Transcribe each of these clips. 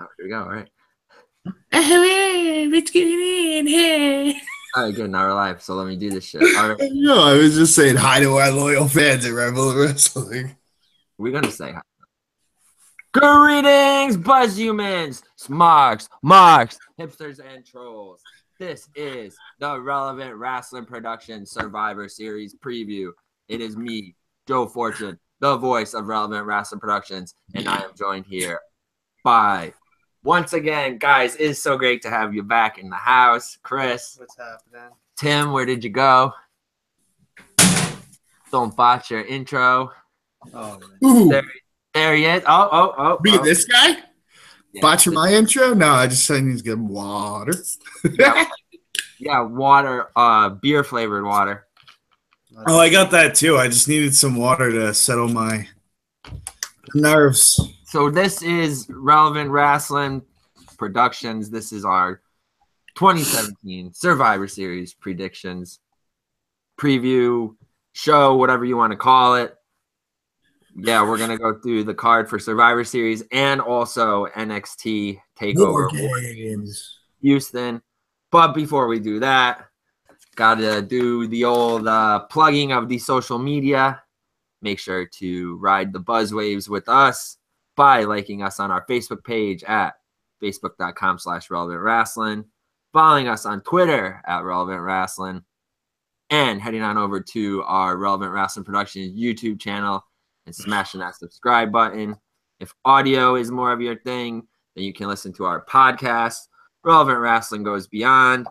Oh, here we go. All right. Let's get it in. Hey. All right, good. Now we're live. So let me do this shit. All right. No, I was just saying hi to our loyal fans at Relevant Wrestling. We're going to say hi. Greetings, buzzhumans, smarks, marks, hipsters, and trolls. This is the Relevant Rasslin Productions Survivor Series preview. It is me, Joe Fortune, the voice of Relevant Rasslin Productions, and I am joined here by, once again, guys, it is so great to have you back in the house. Chris. What's happening? Tim, where did you go? Don't botch your intro. Oh, Ooh, There he is. Oh. this guy? Yeah, Botching my intro? No, I just said he's getting water. yeah, water, beer flavored water. Oh, I got that too. I just needed some water to settle my nerves. So this is Relevant Rasslin Productions. This is our 2017 Survivor Series predictions, preview, show, whatever you want to call it. Yeah, we're going to go through the card for Survivor Series and also NXT TakeOver War Games. Houston. But before we do that, got to do the old plugging of the social media. Make sure to ride the buzzwaves with us by liking us on our Facebook page at facebook.com/relevantrasslin, following us on Twitter at Relevant Rasslin, and heading on over to our Relevant Rasslin Productions YouTube channel and smashing that subscribe button. If audio is more of your thing, then you can listen to our podcast, Relevant Rasslin Goes Beyond,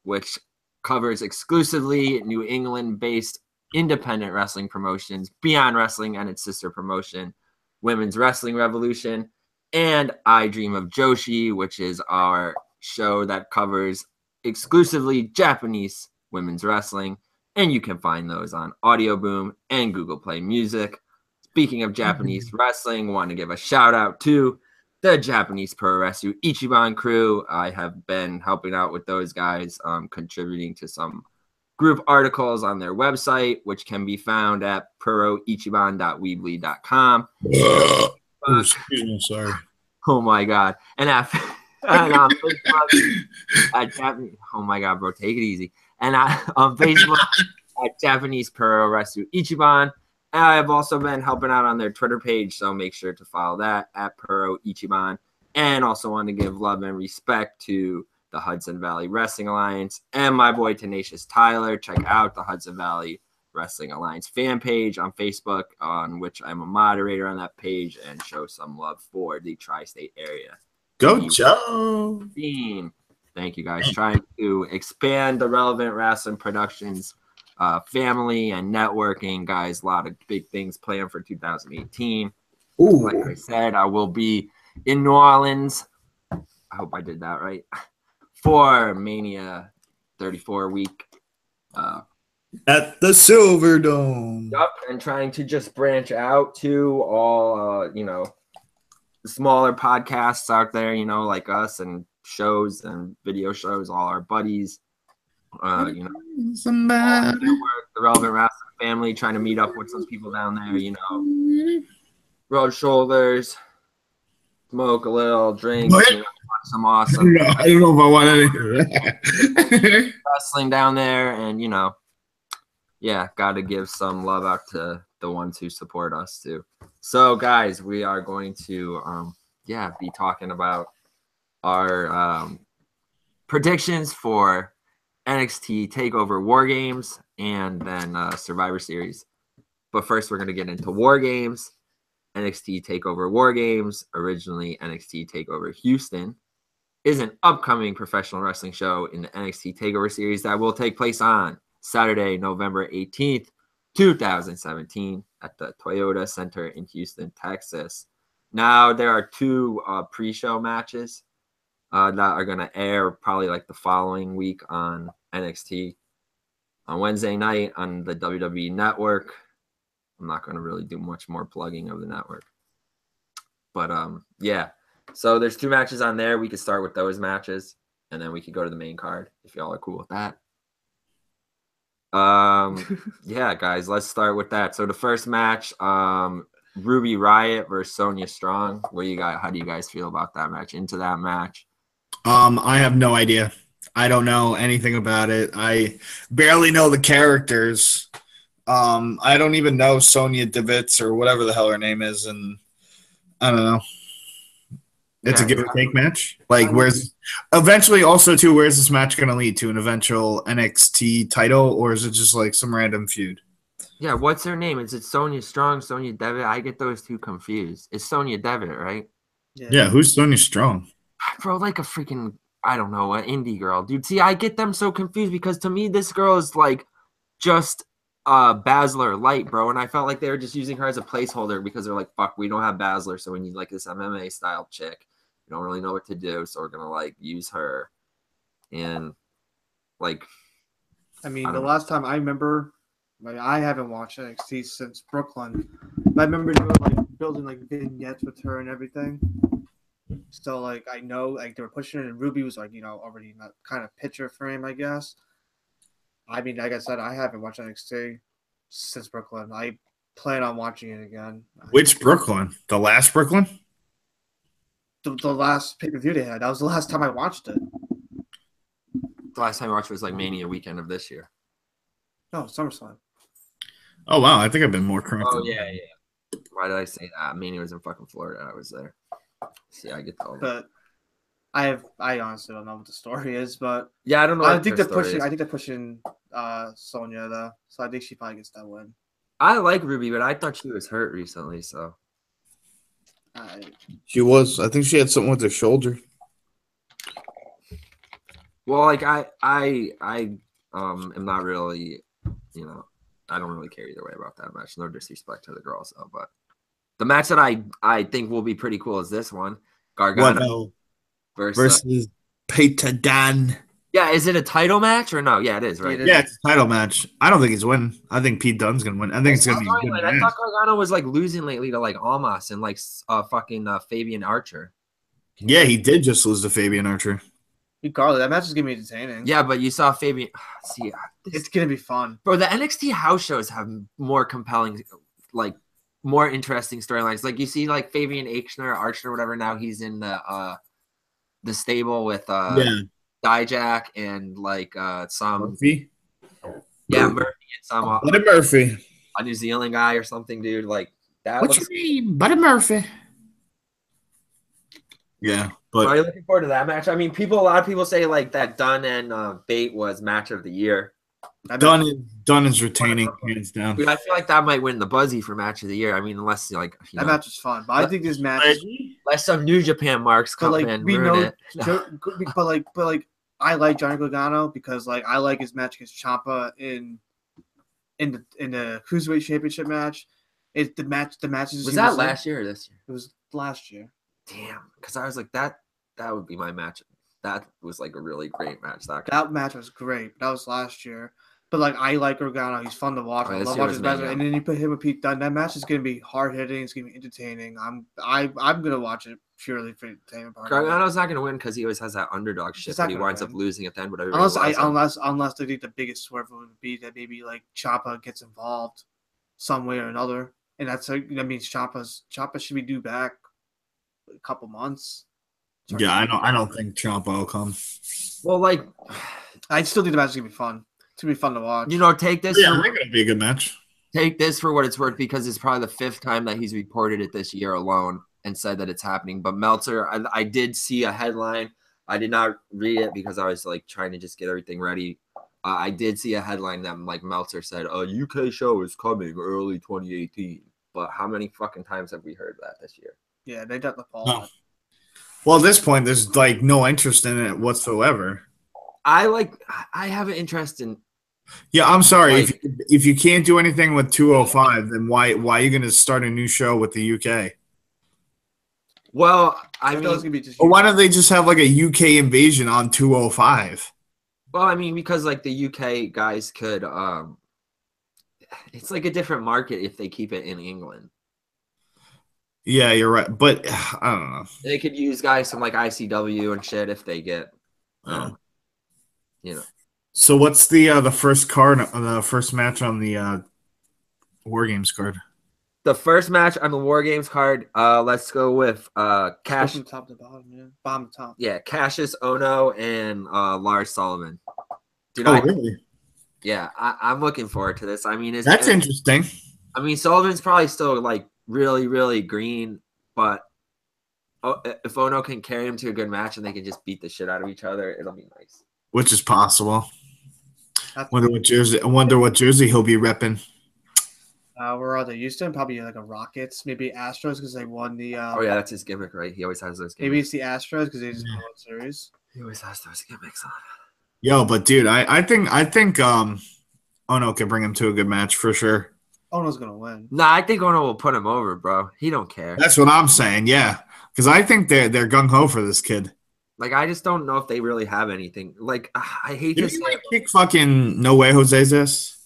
which covers exclusively New England-based independent wrestling promotions, Beyond Wrestling and its sister promotion, Women's Wrestling Revolution, and I Dream of Joshi, which is our show that covers exclusively Japanese women's wrestling. And you can find those on Audioboom and Google Play Music. Speaking of Japanese wrestling, want to give a shout out to the Japanese Pro Wrestling Ichiban crew. I have been helping out with those guys, contributing to some group articles on their website, which can be found at proroichiban.weebly.com. Excuse me, sorry. Oh my God. And on Facebook at Japanese, oh my God, bro, take it easy. And on Facebook at Japanese Pro Wrestling Ichiban. And I have also been helping out on their Twitter page, so make sure to follow that at Pro Ichiban. And also want to give love and respect to the Hudson Valley Wrestling Alliance and my boy Tenacious Tyler. Check out the Hudson Valley Wrestling Alliance fan page on Facebook, on which I'm a moderator on that page, and show some love for the tri-state area. Go Joe! Thank you guys. Trying to expand the Relevant Rasslin Productions family and networking, guys. A lot of big things planned for 2018. Ooh. Like I said, I will be in New Orleans. I hope I did that right. For Mania 34 week. At the Silver Dome. Yep, and trying to just branch out to all, the smaller podcasts out there, like us, and shows and video shows, all our buddies. The Relevant Rasslin family, trying to meet up with some people down there, rub shoulders, smoke a little, drink, watch some awesome I don't know if I want anything. wrestling down there, and got to give some love out to the ones who support us too. So guys, we are going to be talking about our predictions for NXT TakeOver War Games and then Survivor Series. But first, we're going to get into War Games. NXT TakeOver War Games, originally NXT TakeOver Houston, is an upcoming professional wrestling show in the NXT TakeOver Series that will take place on Saturday, November 18th, 2017 at the Toyota Center in Houston, Texas. Now, there are two pre-show matches that are going to air probably like the following week on NXT. On Wednesday night on the WWE Network. I'm not going to really do much more plugging of the network. But, So there's two matches on there. We could start with those matches, and then we could go to the main card if y'all are cool with that. Guys, let's start with that. So the first match, Ruby Riott versus Sonya Strong. What do you got? How do you guys feel about that match? Into that match? I have no idea. I don't know anything about it. I barely know the characters. I don't even know Sonya Devitz or whatever the hell her name is, and I don't know. It's a Yeah, give or take match. I Like, mean, where's eventually also too? Where's this match going to lead to? An eventual NXT title, or is it just like some random feud? yeah. What's her name? Is it Sonya Strong, Sonya Devitt? I get those two confused. It's Sonya Devitt, right? Yeah. Yeah, who's Sonya Strong? Bro, like a freaking, I don't know, an indie girl, dude. See, I get them so confused because to me, this girl is like just Baszler light, bro. And I felt like they were just using her as a placeholder because they're like, fuck, we don't have Baszler, so we need like this MMA style chick. We don't really know what to do, so we're gonna like use her. And like, I mean, I the don't know. last time I remember, like, I haven't watched NXT since Brooklyn. But I remember they were like building like vignettes with her and everything. So like I know like they were pushing it, and Ruby was like already in that kind of picture frame, I guess. I mean, like I said, I haven't watched NXT since Brooklyn. I plan on watching it again. Which Brooklyn? The last Brooklyn? The last pay per view they had. That was the last time I watched it. The last time I watched was like Mania weekend of this year. No, SummerSlam. Oh wow, I think I've been more correct. Oh yeah. Why did I say that? Mania was in fucking Florida. I was there. See, I get told. But I honestly don't know what the story is, but Yeah, I don't know. I what think their they're story pushing. is. I think they're pushing Sonya though, so I think she probably gets that win. I like Ruby, but I thought she was hurt recently. So She was. I think she had something with her shoulder. well, like I am not really, I don't really care either way about that match. No disrespect to the girls, though, but the match that I think will be pretty cool is this one, Gargano versus Peter Dan. Yeah, is it a title match or no? Yeah, it is, right? It is. Yeah, it's a title match. I don't think he's winning. I think Pete Dunne's gonna win. I think it's gonna be a good I match. thought Gargano was like losing lately to like Almas and like fucking Fabian Archer. Yeah, he did just lose to Fabian Archer. Regardless, that match is gonna be entertaining. Yeah, but you saw Fabian. See, It's gonna be fun. bro, the NXT house shows have more compelling, like more interesting storylines. Like you see, like Fabian Archer, whatever. Now he's in the stable with Dijak and like some Murphy. Yeah, Murphy and some Buddy Murphy. a New Zealand guy or something, dude. Like that. What's your name? Buddy Murphy. Yeah, but are you looking forward to that match? I mean, a lot of people say like that Dunn and Bate was match of the year. Dunn is retaining hands down. Dude, I feel like that might win the Buzzy for match of the year. I mean, unless like that match is fun, but I think this match is unless some New Japan marks come in and ruin it. but like I like Johnny Gargano because like I like his match against Ciampa in the Cruiserweight Championship match. The match is Was that last year or this year? It was last year. Damn, because I was like that would be my match. That was like a really great match. That match was great. That was last year. But like I like Gargano, he's fun to watch. I love watching his match. And then you put him with Pete Dunne. That match is gonna be hard hitting. It's gonna be entertaining. I'm gonna watch it purely for entertainment. Gargano's not gonna win because he always has that underdog shit that he winds up losing at the end. But unless I think the biggest swerve would be that maybe like Ciampa gets involved some way or another, and that means Ciampa should be due back a couple months. Yeah, I don't think Ciampa will come. Well, like I still think the match is gonna be fun. It's gonna be fun to watch. Take this. Yeah, it's gonna be a good match. Take this for what it's worth because it's probably the 5th time that he's reported it this year alone and said that it's happening. But Meltzer, I did see a headline. I did not read it because I was like trying to just get everything ready. I did see a headline that like Meltzer said, "A UK show is coming early 2018." But how many fucking times have we heard that this year? Yeah, they got the fall. No. Well, at this point, there's like no interest in it whatsoever. I have an interest in. Yeah, I'm sorry. If you can't do anything with 205, then why are you going to start a new show with the UK? Well, I mean, why don't they just have like a UK invasion on 205? Well, I mean, because like the UK guys could, it's like a different market if they keep it in England. Yeah, you're right, but I don't know. They could use guys from like ICW and shit if they get, So what's the first card, the first match on the War Games card? the first match on the War Games card. Let's go with Cash. From top to bottom, yeah. Bottom to top. Yeah, Cassius Ono and Lars Sullivan. Dude, really? Yeah, I'm looking forward to this. I mean, That's interesting. I mean, Sullivan's probably still like really, really green, but if Ono can carry him to a good match and they can just beat the shit out of each other, it'll be nice. Which is possible. Wonder what jersey he'll be repping. Where are they? Houston? Probably like a Rockets, maybe Astros because they won the. Oh yeah, that's his gimmick, right? He always has those gimmicks. Maybe it's the Astros because they just won the series. He always has those gimmicks on. Yo, but dude, I think Ono can bring him to a good match for sure. Ono's gonna win. Nah, I think Ono will put him over, bro. He don't care. That's what I'm saying, yeah. Because I think they're gung ho for this kid. Like, I just don't know if they really have anything. Like, I hate Did this. he like kick fucking No Way Jose's ass?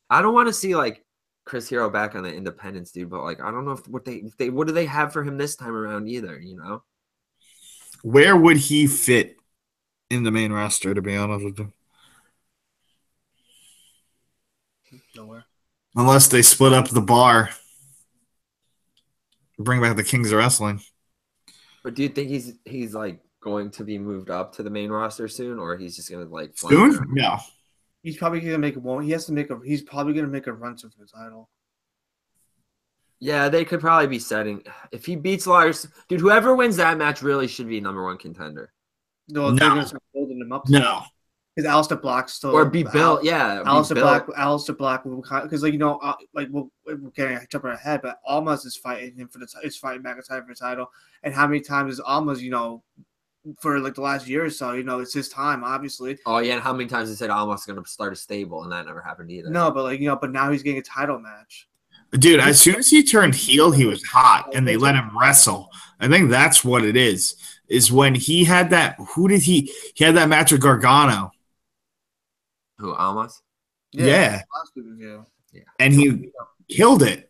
I don't want to see like Chris Hero back on the Independence, dude. But like, I don't know what do they have for him this time around either. You know, where would he fit in the main roster? To be honest with you, Nowhere. Unless they split up the bar, bring back the Kings of Wrestling. But do you think he's like going to be moved up to the main roster soon, or he's just gonna like soon? No. He's probably gonna make one. He has to make a. He's probably gonna make a run to the title. Yeah, they could probably be setting if he beats Lars. Dude, whoever wins that match really should be #1 contender. No, they're gonna start building him up. No, because Aleister Black's still or be built. Yeah, Aleister Black will because like like we're getting jumping ahead, but Almas is fighting him is fighting McIntyre for the title, and how many times is Almas for like the last year or so, it's his time, obviously. Oh yeah, and how many times they said Almas going to start a stable, and that never happened either. No, but like but now he's getting a title match. Dude, as soon as he turned heel, he was hot, and they let him wrestle. I think that's what it is. Is when he had that. He had that match with Gargano. Who, Almas? Yeah. Yeah. And he killed it.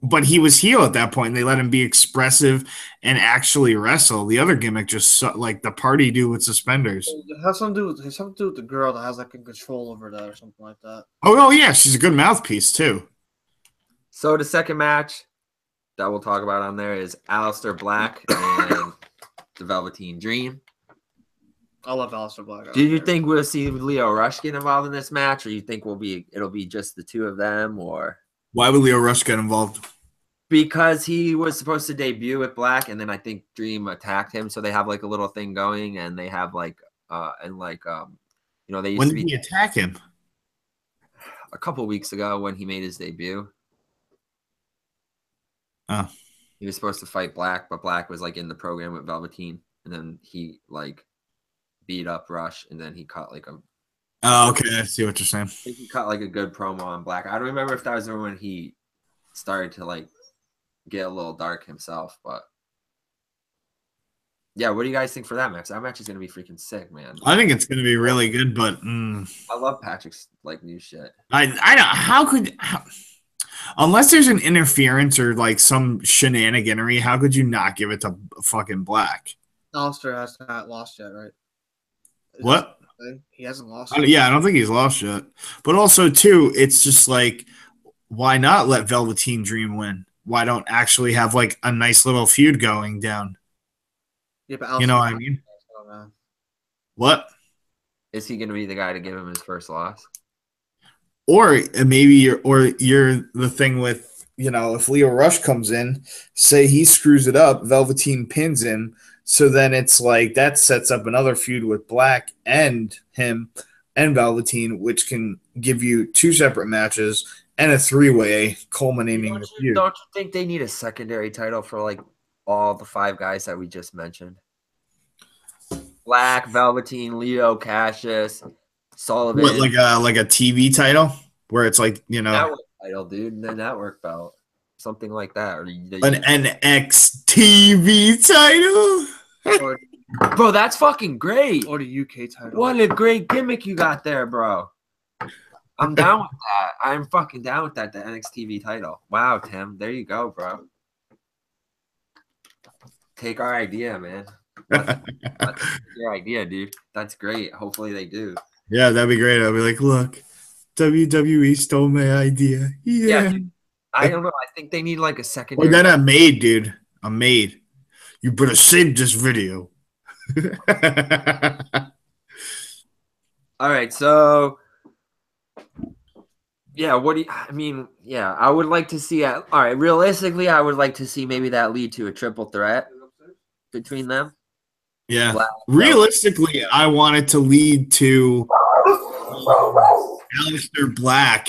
But he was heel at that point, and they let him be expressive and actually wrestle. The other gimmick just like the party do with suspenders. It has something to do with the girl that has like control over that or something like that. Oh yeah, she's a good mouthpiece too. So the second match that we'll talk about on there is Aleister Black and the Velveteen Dream. I love Aleister Black. Do you think we'll see Leo Rush get involved in this match, or you think it'll be just the two of them, or? Why would Leo Rush get involved? Because he was supposed to debut with Black, and then I think Dream attacked him, so they have like a little thing going, and they have they used when to be did he attack him? A couple weeks ago when he made his debut. Oh. He was supposed to fight Black, but Black was like in the program with Velveteen, and then he like beat up Rush, and then he cut like a. Oh, okay. I see what you're saying. I think he cut like a good promo on Black. I don't remember if that was when he started to like get a little dark himself, but yeah. What do you guys think for that match? That match is gonna be freaking sick, man. I think it's gonna be really good, but I love Patrick's like new shit. I don't. Unless there's an interference or like some shenaniganery, how could you not give it to fucking Black? Aleister has not lost yet, right? What? He hasn't lost yet. Yeah, I don't think he's lost yet. But also, too, it's just like, why not let Velveteen Dream win? Why don't actually have like a nice little feud going down? Yeah, but you know what I mean? What? Is he going to be the guy to give him his first loss? Or maybe you're the thing with, if Leo Rush comes in, say he screws it up, Velveteen pins him, so then it's like that sets up another feud with Black and him and Velveteen, which can give you 2 separate matches and a 3-way culminating the feud. Don't you think they need a secondary title for like all the 5 guys that we just mentioned? Black, Velveteen, Leo, Cassius, Sullivan. What, like a TV title where it's like, network title, dude, the network belt, something like that, or an NXT TV title. Bro, that's fucking great. Or the UK title. What a great gimmick you got there, bro. I'm down with that. I'm fucking down with that. The NXT TV title. Wow, Tim, there you go, bro. Take our idea, man. That's your idea, dude. That's great. Hopefully they do. Yeah, that'd be great. I'll be like, look, WWE stole my idea. Yeah. I don't know. I think they need like a Or secondary. then a maid, dude. A maid. You better save this video. All right, so yeah, what do you, I mean? Yeah, I would like to see. All right, realistically, I would like to see maybe that lead to a triple threat between them. Yeah. Black, Realistically, I want it to lead to Aleister Black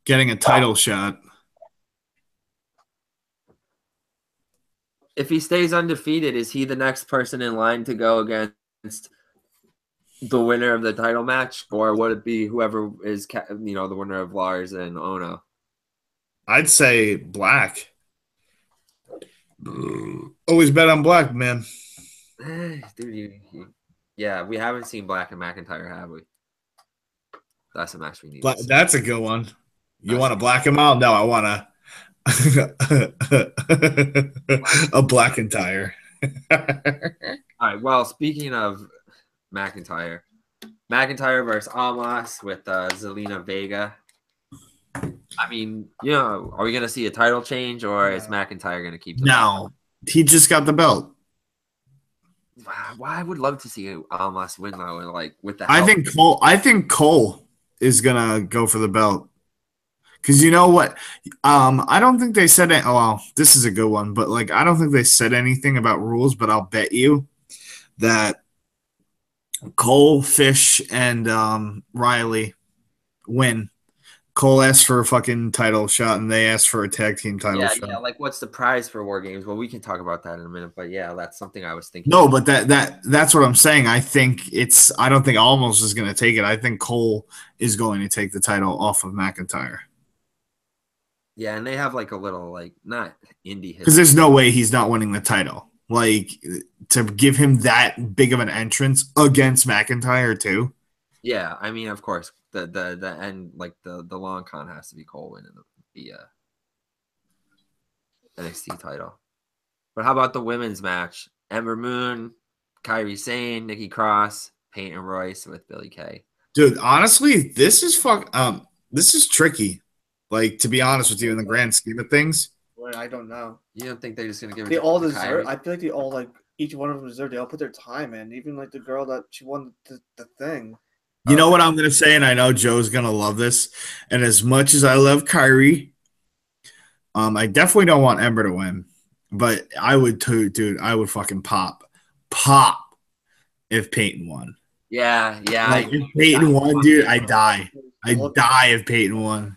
getting a title shot. if he stays undefeated, is he the next person in line to go against the winner of the title match, or would it be whoever is, the winner of Lars and Ono? I'd say Black. Always bet on Black, man. Dude, yeah, we haven't seen Black and McIntyre, have we? That's a match we need. That's a good one. You want to black him out? No, I want a McIntyre. All right. Well, speaking of McIntyre versus Almas with Zelina Vega. I mean, are we going to see a title change, or is McIntyre going to keep the belt? He just got the belt. Well, I would love to see Almas win though, like with the help. I think Cole is gonna go for the belt. Because you know what? I don't think they said it. Oh, well, this is a good one, but like I don't think they said anything about rules, but I'll bet you that Cole, Fish, and Riley win. Cole asked for a fucking title shot, and they asked for a tag team title shot. Yeah, like what's the prize for War Games? Well, we can talk about that in a minute, but yeah, that's something I was thinking. No, but that's what I'm saying. I don't think Almost is going to take it. I think Cole is going to take the title off of McIntyre. Yeah, and they have like a little not indie because there's no way he's not winning the title. Like to give him that big of an entrance against McIntyre too. Yeah, I mean, of course, the end, like the long con has to be Cole winning the NXT title. But how about the women's match? Ember Moon, Kairi Sane, Nikki Cross, Peyton Royce with Billie Kay. Dude, honestly, this is tricky. Like, to be honest with you, in the grand scheme of things. Well, I don't know. You don't think they're just gonna give it? They all deserve. I feel like they all each one of them deserve. They all put their time in. Even like the girl that she won the thing. You know what I'm gonna say, and I know Joe's gonna love this. And as much as I love Kyrie, I definitely don't want Ember to win. But I would too, dude. I would fucking pop if Peyton won. Yeah. Like, if Peyton won, dude, I die. I die if Peyton won.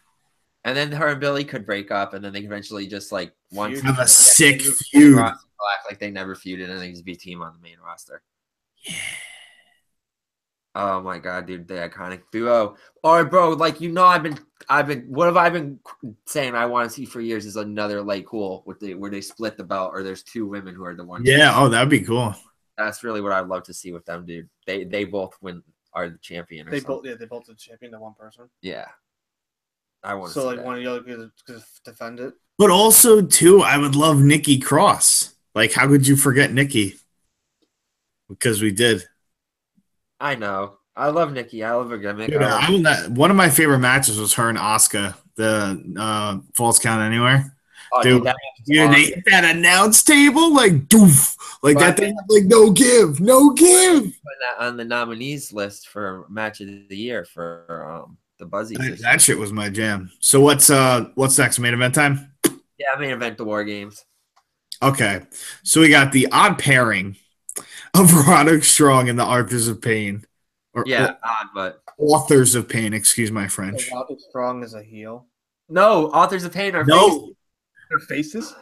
And then her and Billy could break up, and then they eventually just have a sick feud. Act like they never feuded, and they just be team on the main roster. Yeah. Oh my god, dude, the iconic duo. All right, bro. I've been. What have I been saying? I want to see for years is another cool where they split the belt, or there's two women who are the ones. Yeah. Oh, that'd be cool. That's really what I'd love to see with them, dude. They both are the champion. They both the champion, the one person. Yeah. I want to so see that. One of the other could defend it. But also too, I would love Nikki Cross. Like, how could you forget Nikki? Because we did. I know. I love Nikki. I love her gimmick. Dude, one of my favorite matches was her and Asuka, the Falls Count Anywhere. Oh, dude, they hit that announce table doof, that thing, no give. Putting that on the nominees list for match of the year for the Buzzy. That shit was my jam. So what's next? Main event time? Yeah, main event, the War Games. Okay, so we got the odd pairing of Roderick Strong and the Authors of Pain. Odd, but Authors of Pain. Excuse my French. So Roderick Strong is a heel. No, Authors of Pain are faces. They're faces.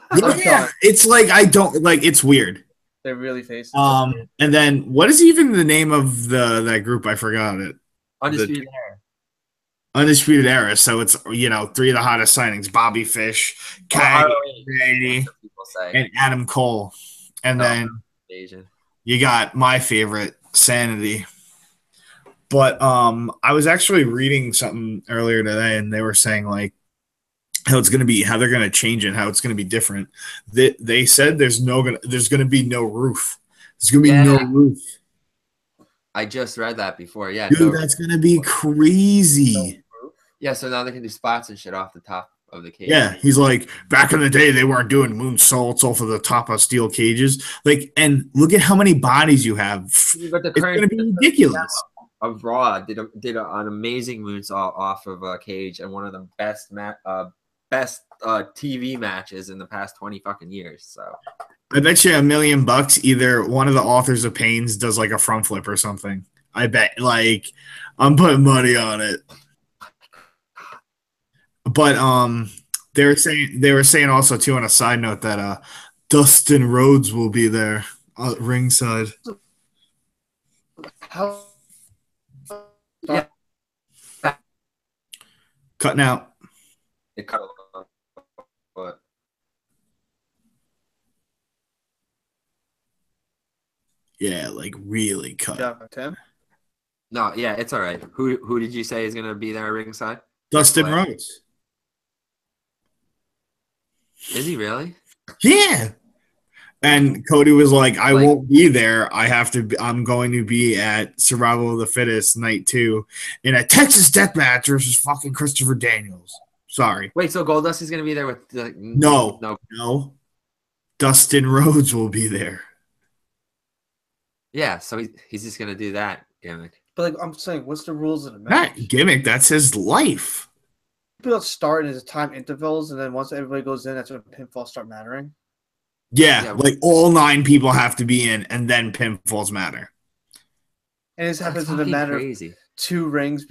Yeah, it's it's weird. They're really faces. And then what is even the name of that group? I forgot it. Undisputed Era. Undisputed Era. So it's three of the hottest signings: Bobby Fish, Kyrie, and Adam Cole. And then you got my favorite, Sanity. But I was actually reading something earlier today, and they were saying how they're gonna change it, how it's gonna be different. They said there's gonna be no roof. There's gonna be no roof. I just read that before. Yeah, dude, that's gonna be crazy. Yeah, so now they can do spots and shit off the top of the cage. Yeah, he's like, back in the day, they weren't doing moonsaults off of the top of steel cages. Like, and look at how many bodies you have. But the It's current going to be ridiculous. of Raw did an amazing moonsault off of a cage and one of the best TV matches in the past 20 fucking years. So I bet you $1 million either one of the authors of Pains does like a front flip or something. I bet, like, I'm putting money on it. But they were saying also too on a side note that Dustin Rhodes will be there ringside. How? yeah, Cutting out. it cut a little, but Yeah, like really cut. Yeah, Tim. no, yeah, it's all right. Who did you say is gonna be there ringside? Dustin Rhodes. Is he really? Yeah. And Cody was like, I won't be there. I'm going to be at Survival of the Fittest night 2 in a Texas death match versus fucking Christopher Daniels. Sorry. Wait, so Goldust is gonna be there with the No. Dustin Rhodes will be there. Yeah, so he's just gonna do that gimmick. But like I'm saying, what's the rules of the match? That gimmick, that's his life. People start in his time intervals, and then once everybody goes in, that's when pinfalls start mattering. Yeah, like all 9 people have to be in, and then pinfalls matter. And this happens in a matter of crazy. 2 rings.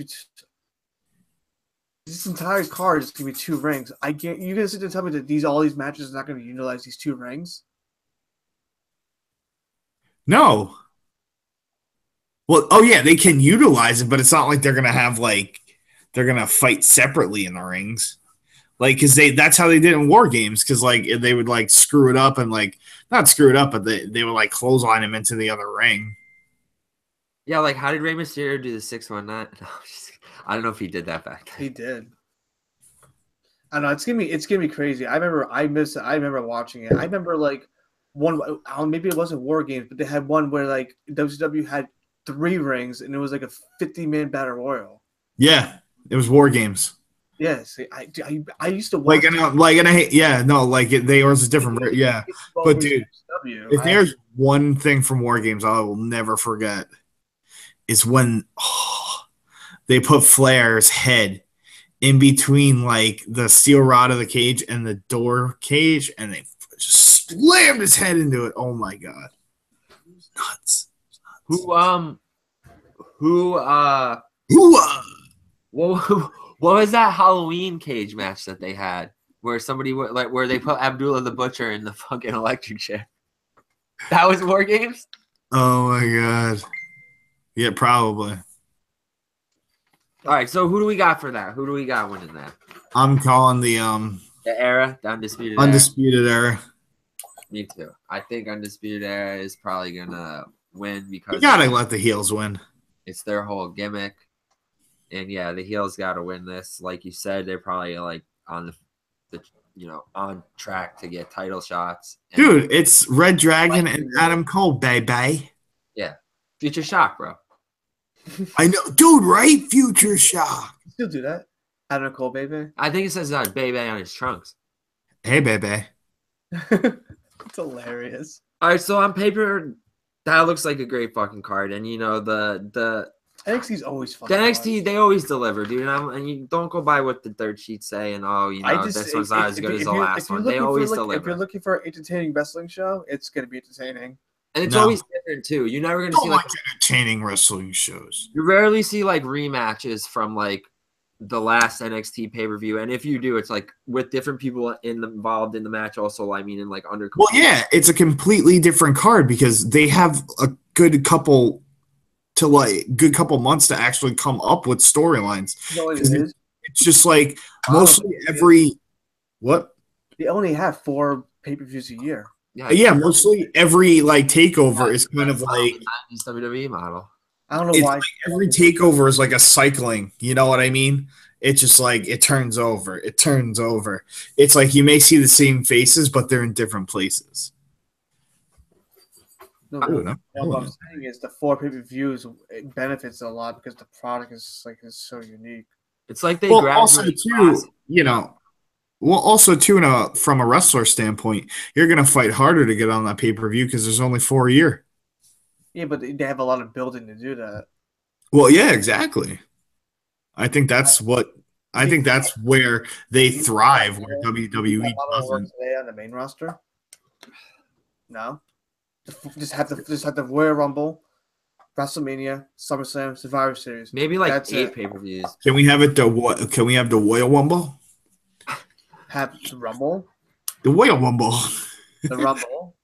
This entire card is gonna be 2 rings. You guys sit to tell me that all these matches are not gonna utilize these 2 rings? No. Well, oh yeah, they can utilize it, but it's not like they're gonna have they're gonna fight separately in the rings. Like, because that's how they did in War Games, because like they would like screw it up and like not screw it up, but they would like clothesline him into the other ring. Yeah, like how did Rey Mysterio do the 619? No, I don't know if he did that back then. He did. I don't know. It's gonna be crazy. I remember watching it. I remember like maybe it wasn't War Games, but they had one where like WCW had 3 rings and it was like a 50-man battle royal. Yeah, it was War Games. Yes, I used to watch there was a different yeah. But dude, if there's one thing from War Games I will never forget is when they put Flair's head in between like the steel rod of the cage and the door cage, and they just slammed his head into it. Oh my god, nuts! What was that Halloween cage match that they had where somebody where they put Abdullah the Butcher in the fucking electric chair? That was War Games? Oh my god. Yeah, probably. All right, so who do we got for that? Who do we got winning that? I'm calling the era, the Undisputed Era. Me too. I think Undisputed Era is probably gonna win because you gotta let the heels win. It's their whole gimmick. And yeah, the heels got to win this. Like you said, they're probably like on the on track to get title shots. Dude, it's Red Dragon and Adam Cole, baby. Yeah, Future Shock, bro. I know, dude. Right, Future Shock. Still do that, Adam Cole, baby. I think it says baby on his trunks. Hey, baby. It's hilarious. All right, so on paper, that looks like a great fucking card, and the NXT's always fun. The NXT, they always deliver, dude. And you don't go by what the dirt sheets say and this one's not as good as the last one. They always deliver. If you're looking for an entertaining wrestling show, it's gonna be entertaining. And it's always different too. You're never gonna see like entertaining wrestling shows. You rarely see like rematches from like the last NXT pay-per-view. And if you do, it's like with different people involved in the match also, I mean in like under. Well, yeah, it's a completely different card because they have a good couple months to actually come up with storylines. It's just like mostly they only have 4 pay-per-views a year. Yeah, mostly every like takeover is kind of like WWE model. I don't know why like every takeover is like a cycling. You know what I mean? It's just like it turns over. It's like you may see the same faces, but they're in different places. No, what I'm saying is the 4 pay-per-views benefits a lot because the product is so unique. It's like they also too, Well, also too, from a wrestler standpoint, you're gonna fight harder to get on that pay-per-view because there's only 4 a year. Yeah, but they have a lot of building to do that. Well, yeah, exactly. I think that's what I Do you think that's where they think thrive, where that WWE model work doesn't. today on the main roster? No. Just have the Royal Rumble, WrestleMania, SummerSlam, Survivor Series. Maybe like That's 8 it. pay-per-views. Can we have it the what? Can we have the Royal Rumble? Have the Rumble, The Royal Rumble. the Rumble,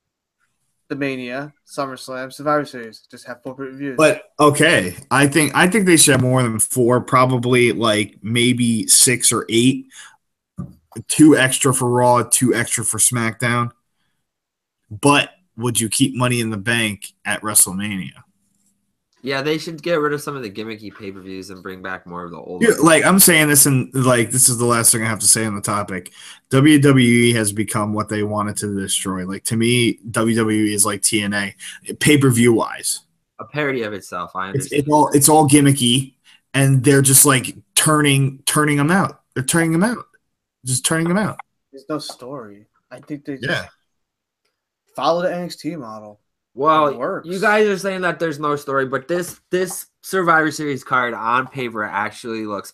the Mania, SummerSlam, Survivor Series. Just have 4 reviews. But okay, I think they should have more than 4. Probably like maybe 6 or 8. 2 extra for Raw, 2 extra for SmackDown. But would you keep Money in the Bank at WrestleMania? Yeah, they should get rid of some of the gimmicky pay-per-views and bring back more of the old. Yeah, like I'm saying this, and like this is the last thing I have to say on the topic. WWE has become what they wanted to destroy. Like to me, WWE is like TNA, pay-per-view wise. A parody of itself. I It's, understand. it's all gimmicky, and they're just like turning them out. They're turning them out, just turning them out. There's no story. I think they just Yeah. follow the NXT model. It Well, works. you guys are saying that there's no story, but this Survivor Series card on paper actually looks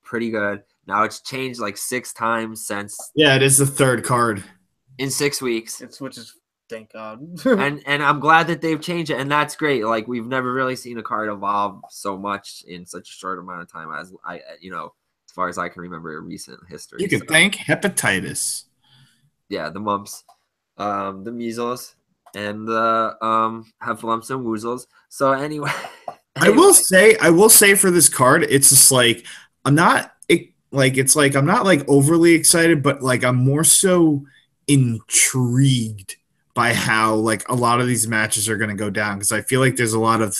pretty good. Now it's changed like 6 times since Yeah, it is the third card. in 6 weeks. Which is thank God. And I'm glad that they've changed it, and that's great. Like we've never really seen a card evolve so much in such a short amount of time as as far as I can remember in recent history. You can So, thank hepatitis. yeah, the mumps, the measles, and the heffalumps and woozles. So anyway, I will say for this card, it's just like I'm not I'm not like overly excited, but like I'm more so intrigued by how like a lot of these matches are going to go down because I feel like there's a lot of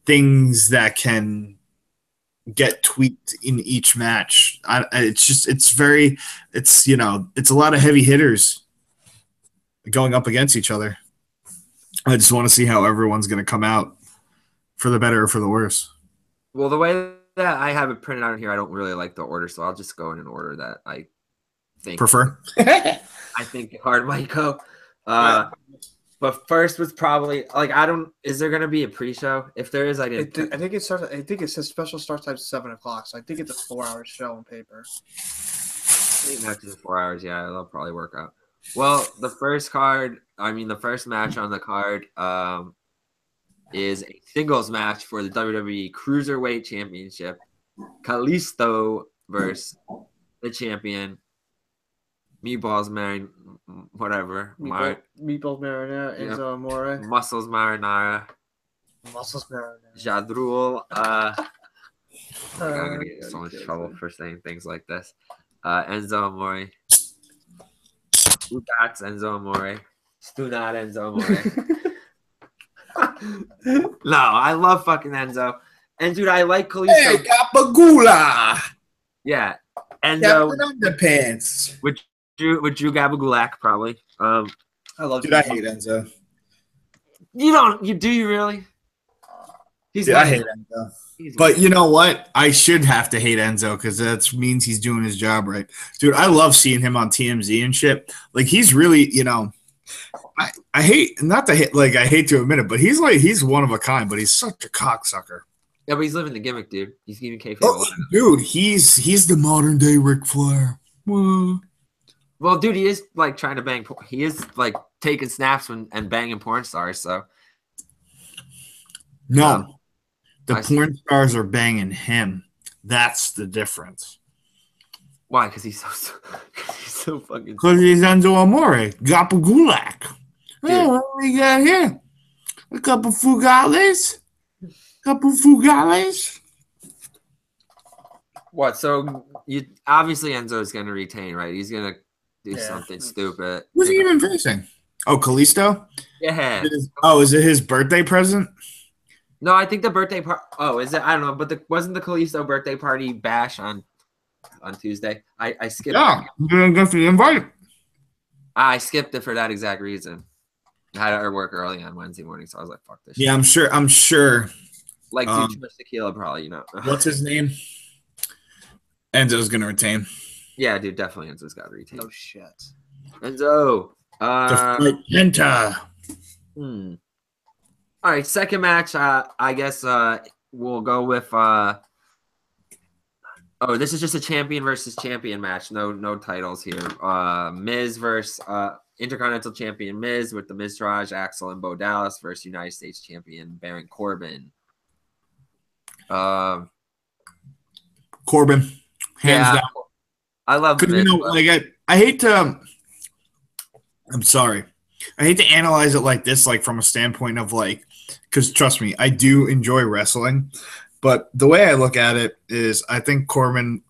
things that can get tweaked in each match. It's a lot of heavy hitters going up against each other. I just want to see how everyone's going to come out for the better or for the worse. well, the way that I have it printed out here, I don't really like the order, so I'll just go in an order that I think Prefer? I think the card might go. But first was probably like is there gonna be a pre-show? If there is, I didn't. I think it starts. I think it says special start time 7:00. So I think it's a 4-hour show on paper. 8 matches in 4 hours. Yeah, that'll probably work out. Well, the first match on the card is a singles match for the WWE Cruiserweight Championship. Kalisto versus the champion. Meatballs whatever. Meatballs marinara, Yep. Enzo Amore, Muscles marinara. muscles marinara. Jadrul. I'm gonna get in so much Okay. trouble for saying things like this. Enzo Amore. That's Enzo Amore. Stunat Enzo Amore. No, I love fucking Enzo. And dude, I like Kalisto. Hey, Gabagula! Yeah. Enzo Captain Underpants. with Drew Gabagulak, probably. I love. Dude, I hate Enzo. Do you really? He's Dude, I hate legend. Enzo. He's But you know what? I should have to hate Enzo because that means he's doing his job right. Dude, I love seeing him on TMZ and shit. Like he's really, I hate not to hate like I hate to admit it, but he's one of a kind, but he's such a cocksucker. Yeah, but he's living the gimmick, dude. He's giving kayfabe Oh, alive. dude, he's the modern day Ric Flair. Whoa. Well, dude, he is like trying to bang. He is like taking snaps and banging porn stars. So No, the I see. porn stars are banging him. That's the difference. why? Because he's so fucking. Because he's Enzo Amore, Gapagulak. Oh, what do we got here? A couple fugales. What? So you obviously Enzo is going to retain, right? He's going to do Yeah. something stupid. Who's he even facing? Oh, Kalisto? Yeah. Is it his birthday present? No, I think the birthday part. Oh, is it? I don't know. But wasn't the Kalisto birthday party bash on Tuesday? I skipped. Yeah, you're going to get the invite. I skipped it for that exact reason. I had to work early on Wednesday morning, so I was like, "Fuck this." Yeah, shit. I'm sure. Like too much tequila, probably. What's his name? Enzo's going to retain. Yeah, dude, definitely Enzo's got to retain. No shit. Enzo. The fight Penta. All right, second match. I guess we'll go with. Oh, this is just a champion versus champion match. No titles here. Miz versus Intercontinental Champion Miz with the Miztourage, Axel, and Bo Dallas versus United States Champion Baron Corbin. Corbin, hands down. I love the Miz. Like I hate to. I'm sorry. I hate to analyze it like this, like from a standpoint of like, because trust me, I do enjoy wrestling, but the way I look at it is, I think Corbin,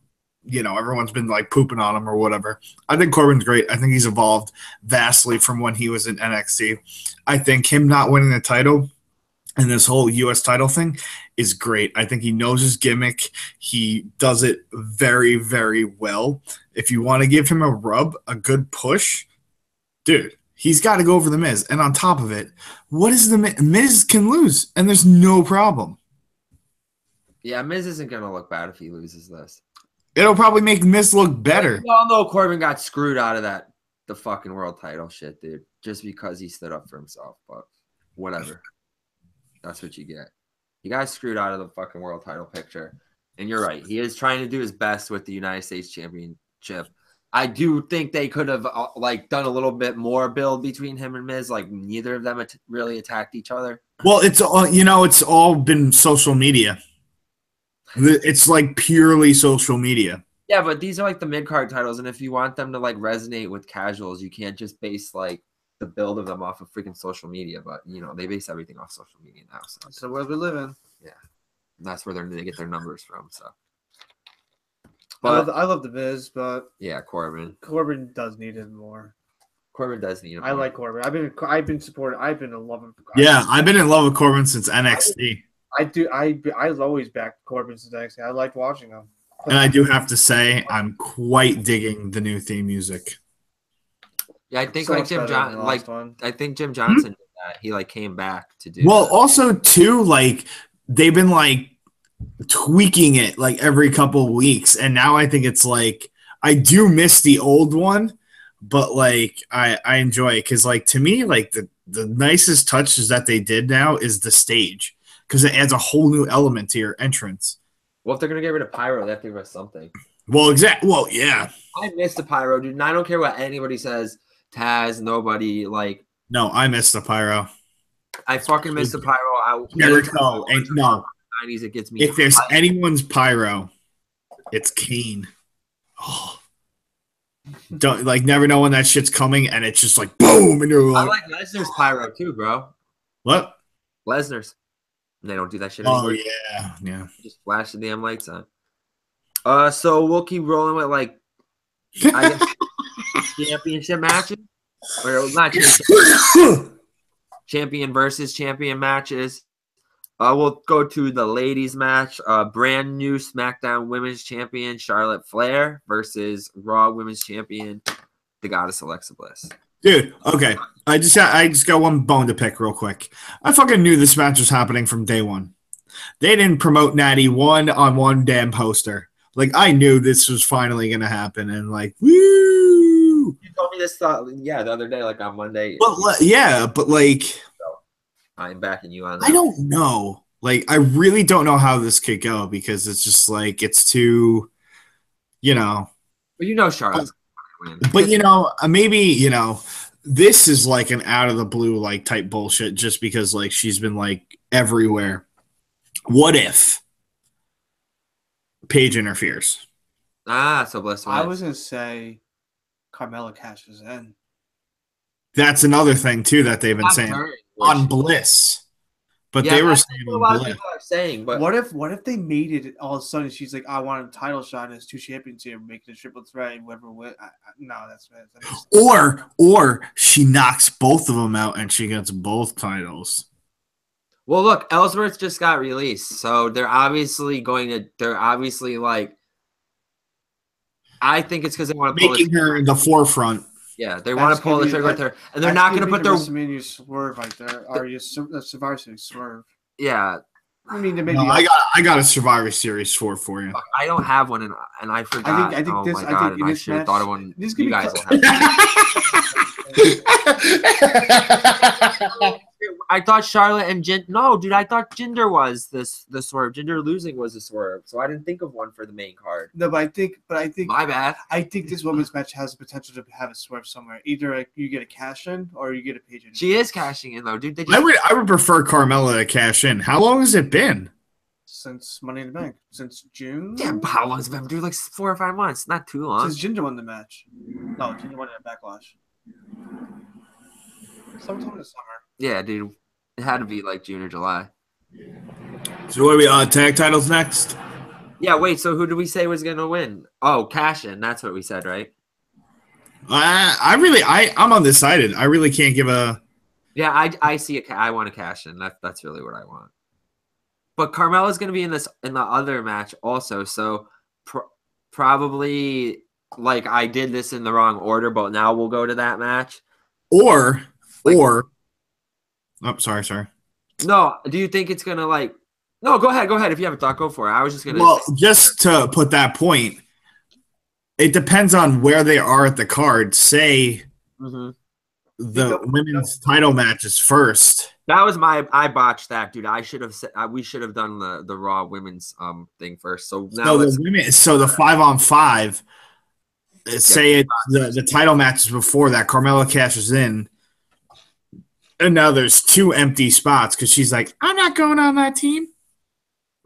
everyone's been like pooping on him or whatever. I think Corbin's great. I think he's evolved vastly from when he was in NXT. I think him not winning the title and this whole U.S. title thing is great. I think he knows his gimmick. He does it very, very well. If you want to give him a rub, a good push, dude, he's got to go over the Miz. And on top of it, what is the Miz can lose, and there's no problem. Yeah, Miz isn't going to look bad if he loses this. It'll probably make Miz look better. We all know Corbin got screwed out of the fucking world title shit, dude, just because he stood up for himself. But whatever. That's what you get. He got screwed out of the fucking world title picture. And you're right. He is trying to do his best with the United States Championship. I do think they could have done a little bit more build between him and Miz. Like neither of them really attacked each other. Well, it's all it's all been social media. It's like purely social media. Yeah, but these are like the mid-card titles, and if you want them to like resonate with casuals, you can't just base like the build of them off of freaking social media. But they base everything off social media now. So that's the world we live in. Yeah, and that's where they get their numbers from. So. But I love the Miz, but yeah, Corbin does need him more. Corbin does need him. I like Corbin. I've been supporting. I've been in love with. Yeah, I've been in love with Corbin since NXT. I do. I've always backed Corbin since NXT. I liked watching him. And I do have to say, I'm quite digging the new theme music. Yeah, I think Jim Johnson. I think Jim Johnson did that. He came back to do. Well, that. Also too, they've been tweaking it every couple of weeks, and now I think it's I do miss the old one, but I enjoy it because to me the nicest touches that they did now is the stage because it adds a whole new element to your entrance. Well, if they're gonna get rid of pyro, they have to give us something. Well, exactly. Well, yeah. I miss the pyro, dude, and I don't care what anybody says. Taz, nobody No, I miss the pyro. I fucking miss the pyro. Jericho, and no. 90s, it gets me. If there's anyone's pyro, it's Kane. Oh. Don't never know when that shit's coming, and it's just boom, and you're I like Lesnar's pyro too, bro. What? Lesnar's. They don't do that shit anymore. Oh yeah. Just flash the damn lights on. So we'll keep rolling with I guess championship matches, or not championship. Champion versus champion matches. We'll go to the ladies match. Brand new SmackDown Women's Champion Charlotte Flair versus Raw Women's Champion, the Goddess Alexa Bliss. Dude, okay. I just got one bone to pick real quick. I fucking knew this match was happening from day one. They didn't promote Natty on one damn poster. I knew this was finally gonna happen, and woo. You told me this the other day, on Monday. But yeah, but I'm backing you on that. I don't know. I really don't know how this could go because it's just it's too, But Charlotte's gonna win. But maybe this is an out of the blue type bullshit just because she's been everywhere. What if Paige interferes? So Bliss wins. I was gonna say Carmella cashes in. That's another thing too that they've been saying on Bliss. But they were saying a lot of people are saying, but what if they made it all of a sudden? She's like, I want a title shot, and there's two champions here, making a triple threat. Whoever wins, no, that's or she knocks both of them out and she gets both titles. Well, look, Ellsworth just got released, so they're obviously I think it's because they want to making her in the forefront. Yeah, they want to pull the trigger with her, and they're not going to put their WrestleMania swerve right there. Or Survivor Series swerve. Yeah, I mean, there may No, be. I got a Survivor Series sword for you. Fuck, I don't have one, and I forgot. I think oh this. my I god! think in And I this should have match, thought of one. this could You be. guys will have. I thought Charlotte and No, dude. I thought Jinder was the swerve. Jinder losing was the swerve. So I didn't think of one for the main card. No, but I think. My bad. I think this women's match has the potential to have a swerve somewhere. Either like you get a cash in or you get a page in. She is cashing in though, dude. I would prefer Carmella to cash in. How long has it been? Since Money in the Bank, since June. Yeah, but how long has it been? Dude, like 4 or 5 months. Not too long. Since Jinder won the match. No, Jinder won it at Backlash. Sometime in the summer. Yeah, dude. It had to be like June or July. So what are we tag titles next? Yeah, wait. So who did we say was gonna win? Oh, cash in. That's what we said, right? I'm undecided. I really can't give a. Yeah, I see it. I want to cash in. That's really what I want. But Carmella's gonna be in the other match also. So probably like I did this in the wrong order, but now we'll go to that match. Oh, sorry. No, do you think it's gonna like? No, go ahead. If you have a thought, go for it. I was just gonna. Well, just to put that point, it depends on where they are at the card. Say the women's title match is first. That was I botched that, dude. I should have said we should have done the Raw women's thing first. So now the 5-on-5. Say the title matches before that. Carmella cashes in, and now there's 2 empty spots because she's like, I'm not going on that team.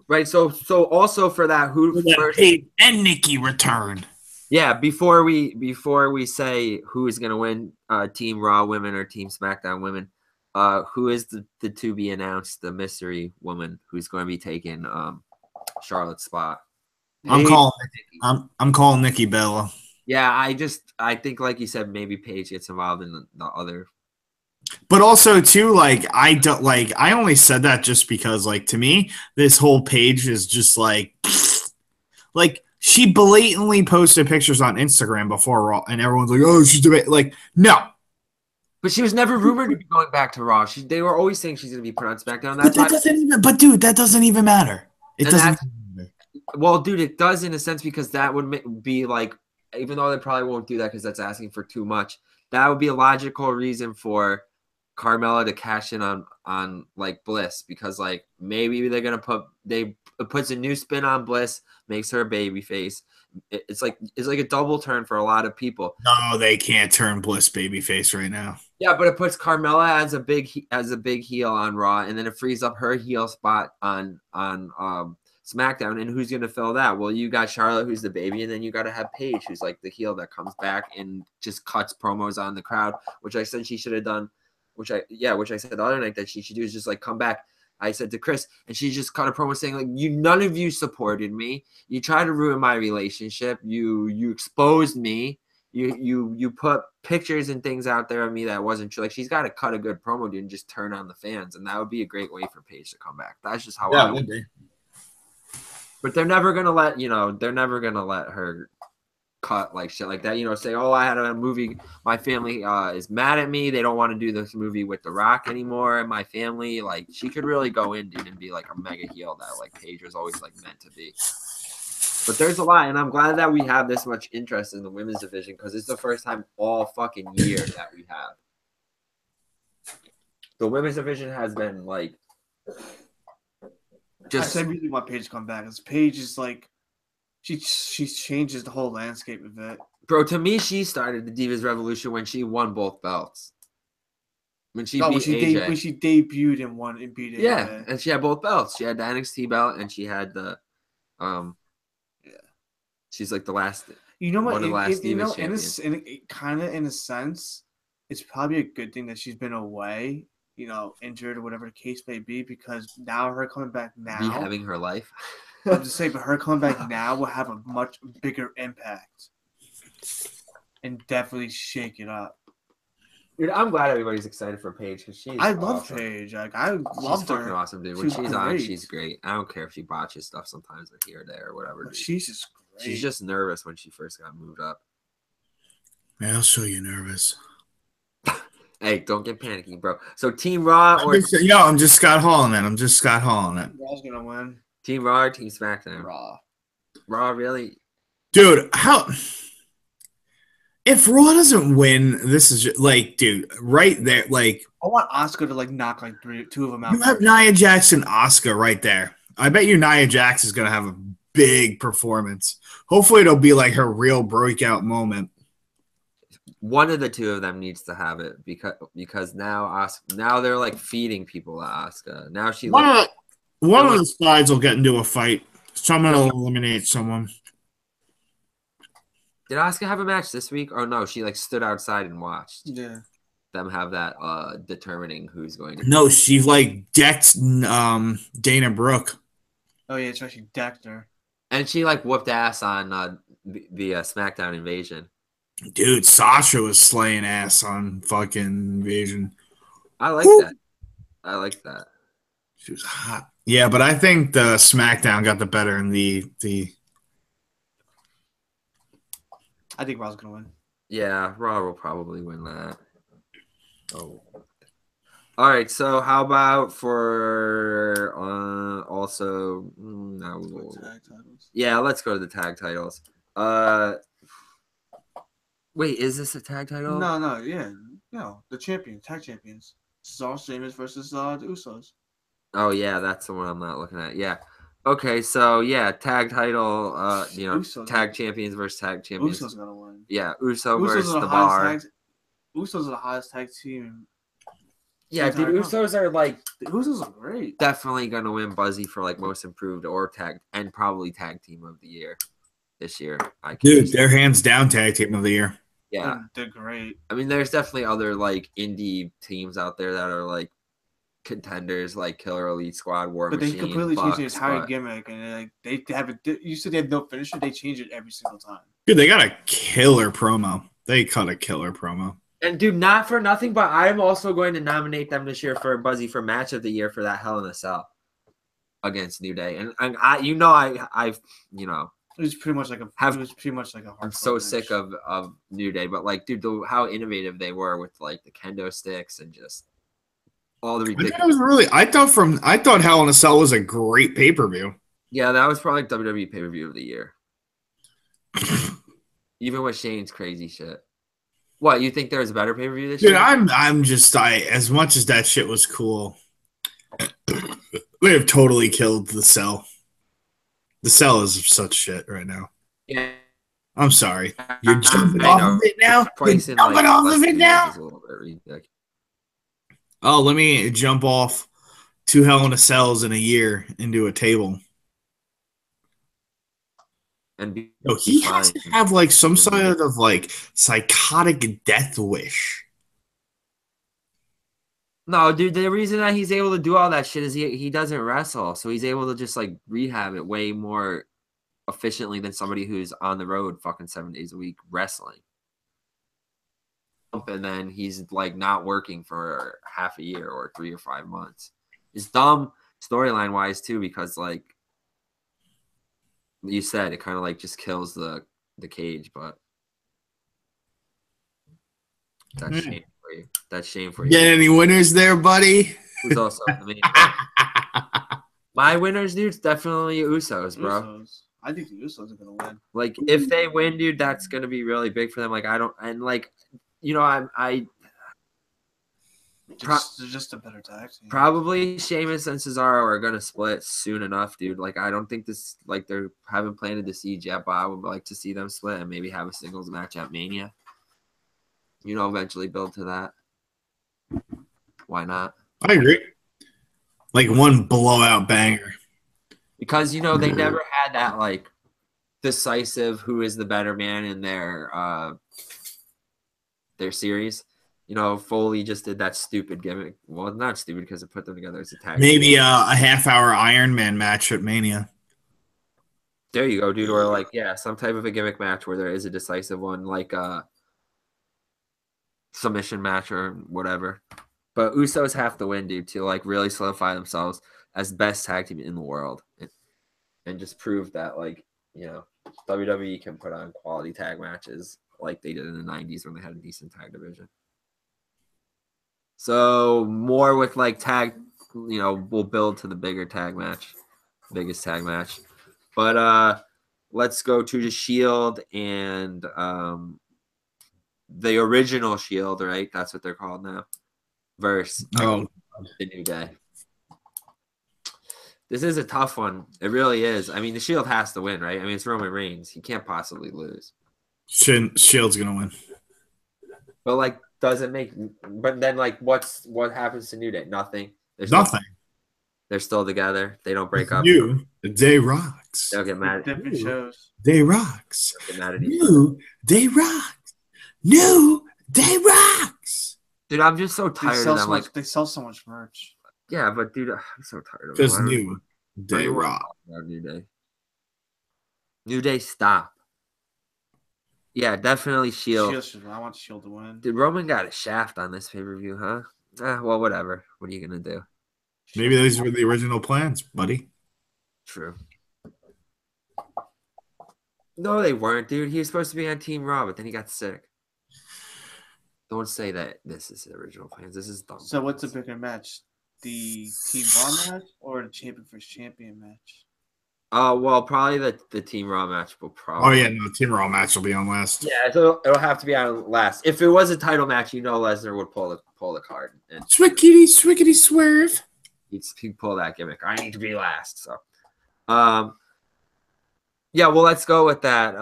Right. So also for that, who first Paige and Nikki return. Yeah, before we say who is gonna win, Team Raw women or Team SmackDown women, who is the to be announced, the mystery woman who's going to be taking Charlotte's spot? I'm calling Nikki Bella. Yeah, I think like you said, maybe Paige gets involved in the other. But also too, like I only said that just because like to me this whole page is just like she blatantly posted pictures on Instagram before Raw and everyone's like, oh, she's like no. But she was never rumored to be going back to Raw. They were always saying she's going to be put on SmackDown. That doesn't even matter. It doesn't matter. Well, dude, it does in a sense because that would be like, even though they probably won't do that because that's asking for too much, that would be a logical reason for Carmella to cash in on like Bliss because like maybe they're going to it puts a new spin on Bliss, makes her a babyface. It's like a double turn for a lot of people. No, they can't turn Bliss babyface right now. Yeah, but it puts Carmella as a big heel on Raw, and then it frees up her heel spot on SmackDown. And who's gonna fill that? Well, you got Charlotte, who's the baby, and then you got to have Paige, who's like the heel that comes back and just cuts promos on the crowd, which I said she should have done. Which I said the other night that she should do is just like come back. I said to Chris, and she just cut a promo saying like, none of you supported me. You tried to ruin my relationship. You exposed me. You put pictures and things out there of me that wasn't true. Like she's got to cut a good promo, dude, and just turn on the fans, and that would be a great way for Paige to come back. That's just how I would be. But they're never gonna let her cut like shit like that. Say, oh, I had a movie. My family is mad at me. They don't want to do this movie with The Rock anymore. And my family, like, she could really go in, dude, and be like a mega heel that like Paige was always like meant to be. But there's a lot, and I'm glad that we have this much interest in the women's division because it's the first time all fucking year that we have. The women's division has been like just. I really want Paige to come back because Paige is like. She changes the whole landscape of it. Bro, to me, she started the Divas Revolution when she won both belts. When she beat AJ. When she debuted and won and beat AJ. Yeah, and she had both belts. She had the NXT belt and she had the she's like the last. You know what? One of the last Divas champions. In a sense, it's probably a good thing that she's been away, injured or whatever the case may be, because now her coming back now. Me having her life. I'm just saying, but her coming back now will have a much bigger impact and definitely shake it up. Dude, I'm glad everybody's excited for Paige because I love Paige. Like I love her. Fucking awesome, dude. When she's on, she's great. I don't care if she botches stuff sometimes or here or there or whatever. But she's just great. She's just nervous when she first got moved up. Yeah, I'll show you nervous. Hey, don't get panicky, bro. So Team Raw or I'm just Scott Hall in it. I'm just Scott Hall in it. Raw's gonna win. Team Raw or Team SmackDown? Raw. Raw, really? Dude, how if Raw doesn't win, this is just, like, dude, right there, like I want Asuka to like knock like two of them out. you have Nia Jax and Asuka right there. I bet you Nia Jax is gonna have a big performance. Hopefully, it'll be like her real breakout moment. One of the two of them needs to have it because now they're like feeding people to Asuka. Now she One of the sides will get into a fight. Someone will eliminate someone. Did Asuka have a match this week? Or no, she like stood outside and watched. Yeah. Them have that determining who's going to. No, she like decked Dana Brooke. Oh yeah, it's actually decked her. And she like whooped ass on the SmackDown Invasion. Dude, Sasha was slaying ass on fucking Invasion. I like that. I like that. She was hot. Yeah, but I think the SmackDown got the better in the. I think Raw's gonna win. Yeah, Raw will probably win that. Oh. All right, so how about for also no. Yeah, let's go to the tag titles. Wait, is this a tag title? No, the tag champions. Saw Sheamus versus the Usos. Oh yeah, that's the one I'm not looking at. Yeah. Okay, so yeah, tag title, Usos. tag champions versus tag champions. Usos gonna win. Yeah, Uso Usos versus are the Bar. Usos are the hottest tag team. Yeah, dude, Usos are like the Usos are great. Definitely gonna win Buzzy for like most improved or tag and probably tag team of the year this year. Dude, they're hands down tag team of the year. Yeah, they're great. I mean, there's definitely other like indie teams out there that are like contenders, like Killer Elite Squad, War but Machine. They completely Bucks, changed the entire gimmick, and like they have it. You said they have no finisher. They change it every single time. Dude, they got a killer promo. They cut a killer promo. And dude, not for nothing, but I'm also going to nominate them this year for Buzzy for Match of the Year for that Hell in a Cell against New Day. And I've it was pretty much like a. I'm so match. sick of New Day, but like, dude, how innovative they were with like the kendo sticks and just all the ridiculous. I thought Hell in a Cell was a great pay-per-view. Yeah, that was probably WWE pay-per-view of the year. Even with Shane's crazy shit. What, you think there's a better pay-per-view this year? Dude, I'm just as much as that shit was cool, they have totally killed the Cell. The Cell is such shit right now. Yeah. I'm sorry. You're jumping off of it now? Oh, let me jump off 2 Hell in a Cells in a year into a table. And he has to have like some sort of like psychotic death wish. No, dude, the reason that he's able to do all that shit is he doesn't wrestle. So he's able to just like rehab it way more efficiently than somebody who's on the road fucking 7 days a week wrestling. And then he's like not working for half a year or 3 or 5 months. It's dumb storyline wise too, because like you said, it kind of like just kills the cage, but that's shame for you. That's shame for you. Get any winners there, buddy? Who's also my winners, dude, definitely Usos, bro. Usos. I think the Usos are gonna win. Like if they win, dude, that's gonna be really big for them. Like They're just a better tag team. Probably Sheamus and Cesaro are gonna split soon enough, dude. Like I don't think this like they haven't planted the siege yet, but I would like to see them split and maybe have a singles match at Mania. Eventually build to that. Why not? I agree. Like one blowout banger. Because they never had that like decisive who is the better man in their series. Foley just did that stupid gimmick. Well, not stupid because it put them together as a tag. Maybe a half-hour Iron Man match at Mania. There you go, dude. Or like, yeah, some type of a gimmick match where there is a decisive one, like a submission match or whatever. But Usos have to win, dude, to like really solidify themselves as best tag team in the world, and just prove that like WWE can put on quality tag matches like they did in the '90s when they had a decent tag division. So more with like tag, we'll build to the biggest tag match. But let's go to the Shield and the original Shield, right? That's what they're called now. Versus the New Day. This is a tough one. It really is. I mean, the Shield has to win, right? I mean, it's Roman Reigns. He can't possibly lose. Shield's gonna win. But like, does it make? But then, like, what happens to New Day? Nothing. There's nothing. They're still together. They don't break up. New Day rocks. They'll get mad. Different shows. Day rocks. They'll get mad at each New Day rocks. New Day rocks. Dude, I'm just so tired of them. They sell so much merch. Yeah, but dude, I'm so tired of them. Just New Day rock. New Day. New Day, stop. Yeah, definitely Shield. I want Shield to win. Dude, Roman got a shaft on this pay-per-view, huh? Well, whatever. What are you gonna do? Maybe those were the original plans, buddy. True. No, they weren't, dude. He was supposed to be on Team Raw, but then he got sick. Don't say that this is the original plans. This is dumb. So what's a bigger match? The Team Raw match or the champion versus champion match? Well, probably the Team Raw match will probably. Oh yeah, no, Team Raw match will be on last. Yeah, so it'll have to be on last. If it was a title match, Lesnar would pull the card and swickety swerve. He'd pull that gimmick. I need to be last. So, yeah. Well, let's go with that.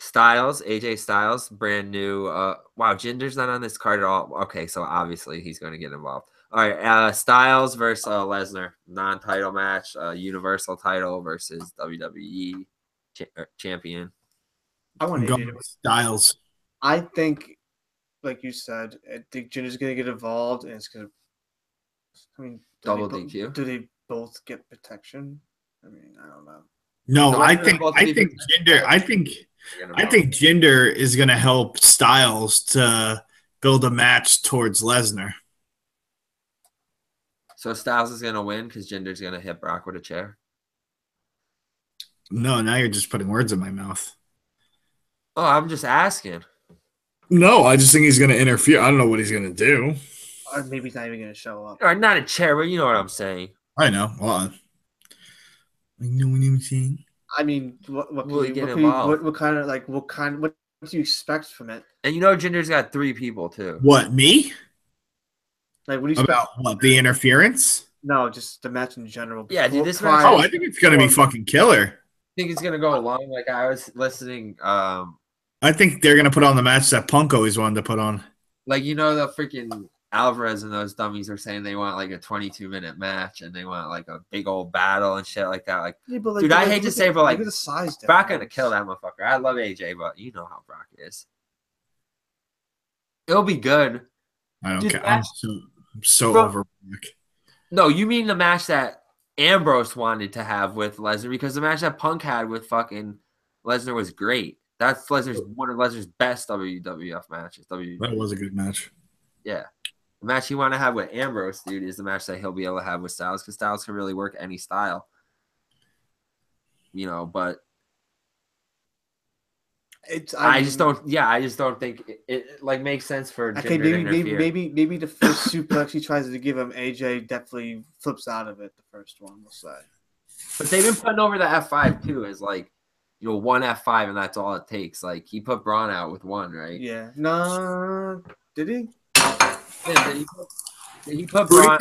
AJ Styles, brand new. Wow, Jinder's not on this card at all. Okay, so obviously he's going to get involved. All right, Styles versus Lesnar, non-title match, Universal title versus WWE champion. I want AJ Styles. I think, like you said, I think Jinder's going to get involved, and it's going to. I mean, double DQ. Do they both get protection? I mean, I don't know. No, I think Jinder. I think Jinder is going to help Styles to build a match towards Lesnar. So Styles is going to win because Jinder's going to hit Brock with a chair? No, now you're just putting words in my mouth. Oh, I'm just asking. No, I just think he's going to interfere. I don't know what he's going to do. Or maybe he's not even going to show up. Or not a chair, but you know what I'm saying. I know. Well, you know what I'm saying? I mean, what do you expect from it? And Jinder's got 3 people too. What, me? Like, what do you expect? About what, the interference? No, just the match in general. Yeah, dude, this match. I think it's gonna be fucking killer. I think it's gonna go long. Like I was listening. I think they're gonna put on the match that Punk always wanted to put on. Like the freaking Alvarez and those dummies are saying they want like a 22-minute match and they want like a big old battle and shit like that. Like, yeah, but, dude, I hate to say, but like, the size Brock gonna kill that motherfucker. I love AJ, but you know how Brock is. It'll be good. I don't care. I'm so over Brock. No, you mean the match that Ambrose wanted to have with Lesnar, because the match that Punk had with fucking Lesnar was great. That's one of Lesnar's best WWF matches. That was a good match. Yeah. The match you want to have with Ambrose, dude, is the match that he'll be able to have with Styles, because Styles can really work any style. But I just don't think it like makes sense for Jinder to interfere. Maybe the first suplex he tries to give him, AJ definitely flips out of it. The first one, we'll say. But they've been putting over the F5 too as like, one F5 and that's all it takes. Like he put Braun out with one, right? Yeah. No, did he? Yeah, did he put Braun?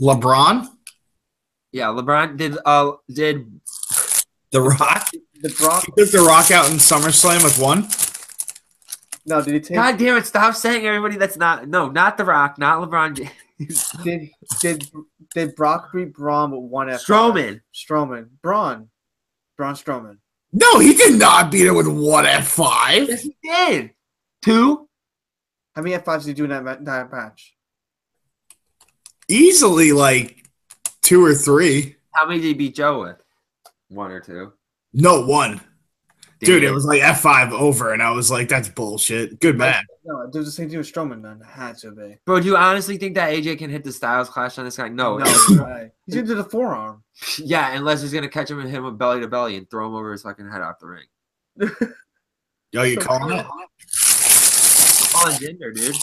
LeBron? Yeah, LeBron did. The Rock? The Rock? He took The Rock out in SummerSlam with one? No, did he take... God damn it, stop saying everybody that's not... No, not The Rock, not LeBron James. Did Brock beat Braun with one F5? Strowman. Braun Strowman. No, he did not beat it with one F5. Yes, he did. 2? How many F5s did he do in that match? Easily like 2 or 3. How many did he beat Joe with? 1 or 2? No, 1. Dude, it was like F5 over, and I was like, that's bullshit. Good match. No, it was the same thing with Strowman, then. It had to be. Bro, do you honestly think that AJ can hit the Styles Clash on this guy? No. Right. He's going to do the forearm. Yeah, and Lesnar's going to catch him and hit him with belly to belly and throw him over his fucking head off the ring. Yo, you calling it? I'm calling Jinder, dude.